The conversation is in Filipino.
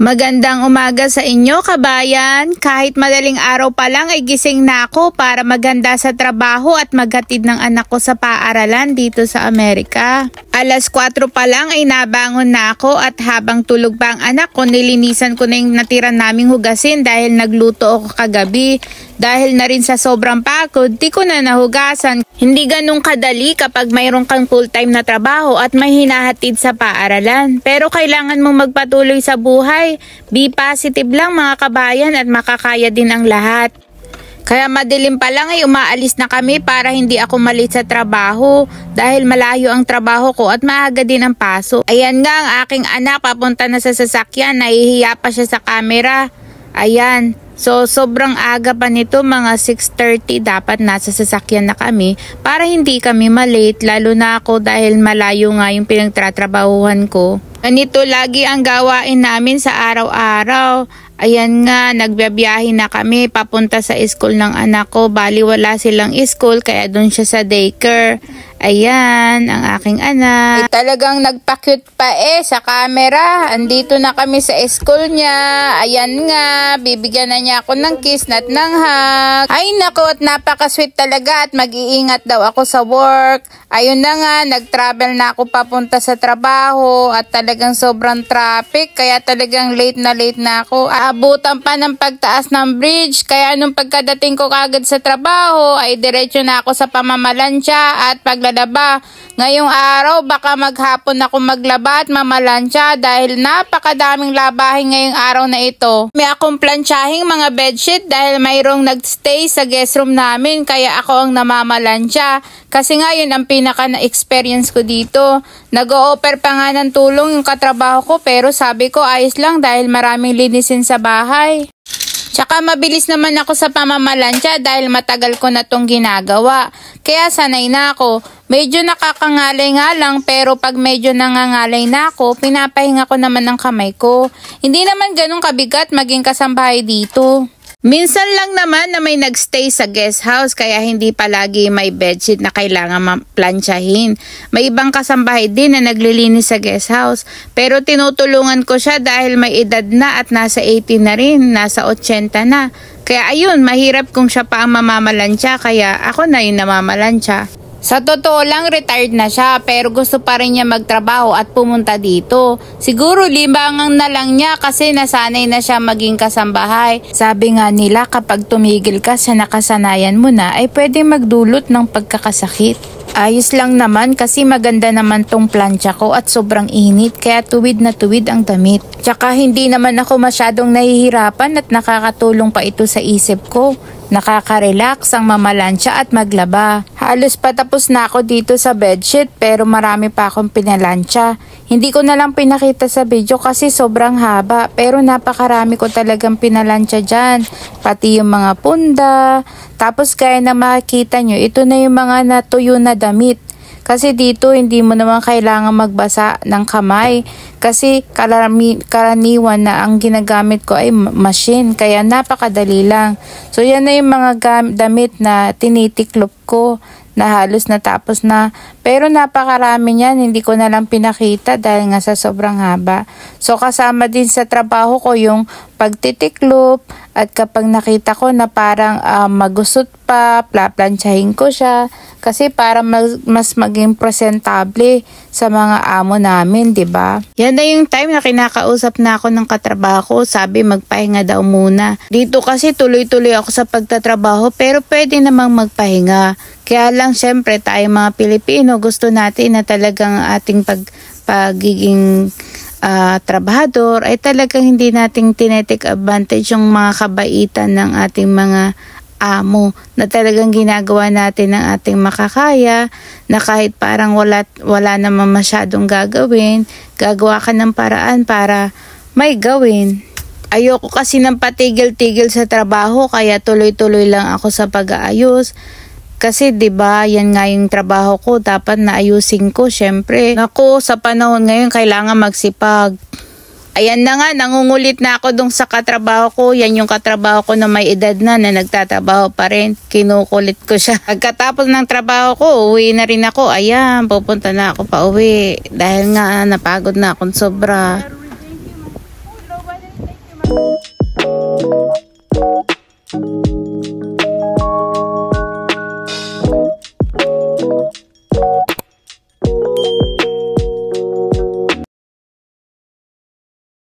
Magandang umaga sa inyo, kabayan. Kahit madaling araw pa lang ay gising na ako para maganda sa trabaho at maghatid ng anak ko sa paaralan dito sa Amerika. Alas 4 pa lang ay nabangon na ako at habang tulog pa ang anak ko, nilinisan ko na yung natira naming hugasin dahil nagluto ako kagabi. Dahil na rin sa sobrang pagod, di ko na nahugasan. Hindi ganun kadali kapag mayroon kang full-time na trabaho at may hinahatid sa paaralan. Pero kailangan mong magpatuloy sa buhay. Be positive lang mga kabayan at makakaya din ang lahat. Kaya madilim pa lang ay umaalis na kami para hindi ako malit sa trabaho dahil malayo ang trabaho ko at maaga din ang pasok. Ayan nga ang aking anak papunta na sa sasakyan, nahihiya pa siya sa camera. Ayan. So, sobrang aga pa nito, mga 6:30 dapat nasa sasakyan na kami para hindi kami malate, lalo na ako dahil malayo nga yung pinagtatrabahuhan ko. Ganito lagi ang gawain namin sa araw-araw. Ayan nga, nagbiyahe na kami papunta sa school ng anak ko. Bali wala silang school kaya doon siya sa daycare. Ayan, ang aking anak. Ay, talagang nagpa-cute pa sa camera. Andito na kami sa school niya. Ayan nga, bibigyan na niya ako ng kiss at ng hug. Ay naku, at napaka-sweet talaga at mag-iingat daw ako sa work. Ayun na nga, nag-travel na ako papunta sa trabaho at talagang sobrang traffic. Kaya talagang late na ako. Abutan pa ng pagtaas ng bridge. Kaya nung pagkadating ko kagad sa trabaho, ay diretso na ako sa pamamalansya at paglalaba. Ngayong araw, baka maghapon ako maglaba at mamalansya dahil napakadaming labahin ngayong araw na ito. May akong planchahing mga bedsheet dahil mayroong nagstay sa guest room namin kaya ako ang namamalansya. Kasi nga yun ang pinaka na-experience ko dito. Nag-o-offer pa nga ng tulong yung katrabaho ko pero sabi ko ayos lang dahil maraming linisin sa bahay. Tsaka mabilis naman ako sa pamamalansya dahil matagal ko na tong ginagawa. Kaya sanay na ako. Medyo nakakangalay nga lang pero pag medyo nangangalay na ako, pinapahinga ko naman ng kamay ko. Hindi naman ganun kabigat maging kasambahay dito. Minsan lang naman na may nagstay sa guest house kaya hindi palagi may bedsheet na kailangan maplansyahin. May ibang kasambahay din na naglilinis sa guest house. Pero tinutulungan ko siya dahil may edad na at nasa 80 na rin, nasa 80 na. Kaya ayun, mahirap kung siya pa ang mamamalansya kaya ako na yung namamalansya. Sa totoo lang, retired na siya pero gusto pa rin niya magtrabaho at pumunta dito. Siguro libangan na lang niya kasi nasanay na siya maging kasambahay. Sabi nga nila kapag tumigil ka sa nakasanayan mo na ay pwede magdulot ng pagkakasakit. Ayos lang naman kasi maganda naman tong plancha ko at sobrang init kaya tuwid na tuwid ang damit. Tsaka hindi naman ako masyadong nahihirapan at nakakatulong pa ito sa isip ko. Nakaka-relax ang mamalansya at maglaba. Halos patapos na ako dito sa bedsheet pero marami pa akong pinalansya. Hindi ko na lang pinakita sa video kasi sobrang haba pero napakarami ko talagang pinalansya dyan. Pati yung mga punda. Tapos kaya na makikita nyo, ito na yung mga natuyo na damit. Kasi dito hindi mo naman kailangan magbasa ng kamay kasi karaniwan na ang ginagamit ko ay machine kaya napakadali lang. So yan na yung mga damit na tinitiklop ko na halos natapos na. Pero napakarami niyan, hindi ko na lang pinakita dahil nga sa sobrang haba. So kasama din sa trabaho ko yung pagtitiklop at kapag nakita ko na parang magusot pa, plaplansyahin ko siya kasi para mas maging presentable sa mga amo namin, 'di ba? Yan na yung time na kinakausap na ako ng katrabaho ko, sabi magpahinga daw muna. Dito kasi tuloy-tuloy ako sa pagtatrabaho pero pwede namang magpahinga. Kaya lang syempre tayo mga Pilipino gusto natin na talagang ating pagiging trabahador ay talagang hindi nating tinetake advantage yung mga kabaitan ng ating mga amo na talagang ginagawa natin ng ating makakaya na kahit parang wala naman masyadong gagawin, gagawa ka ng paraan para may gawin. Ayoko kasi ng patigil-tigil sa trabaho kaya tuloy-tuloy lang ako sa pag-aayos. Kasi 'di ba, yan nga yung trabaho ko, dapat naayusin ko syempre. Naku, sa panahon ngayon kailangan magsipag. Ayan na nga, nangungulit na ako dun sa katrabaho ko. Yan yung katrabaho ko na may edad na nagtatrabaho pa rin. Kinukulit ko siya. Pagkatapos ng trabaho ko, uwi na rin ako. Ayan, pupunta na ako pa uwi. Dahil nga napagod na akong sobra.